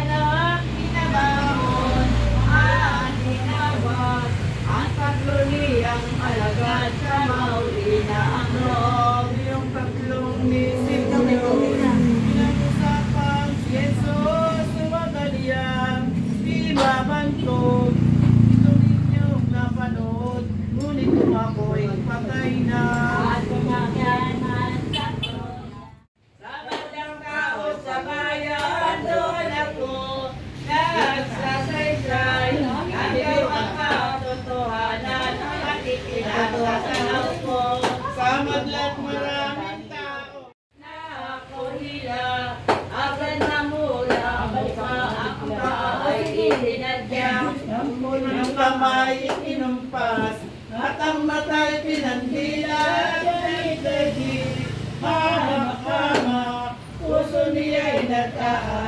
na kinabahon, ang tinawag, ang pagluli ang alagad sa mauli na ang loob. Yung tatlong nisip nyo, pinag-usapang si Jesus, sumagaliyang, ibabantog. Ito ninyong napanood, ngunit kung ako'y patay na. At kumakayanan sa Sabat ng tao sa bayan, doon ako nagsasaysay. Ikaw ang katotohanan, patikinasa sa ko. Sa madlat maraming tao na ako hila, agad na mula mukha ang kaay itinadya. ng kamay inumpas, at ang matay pinandila. Hamak-hamak, puso niya'y nagkaan.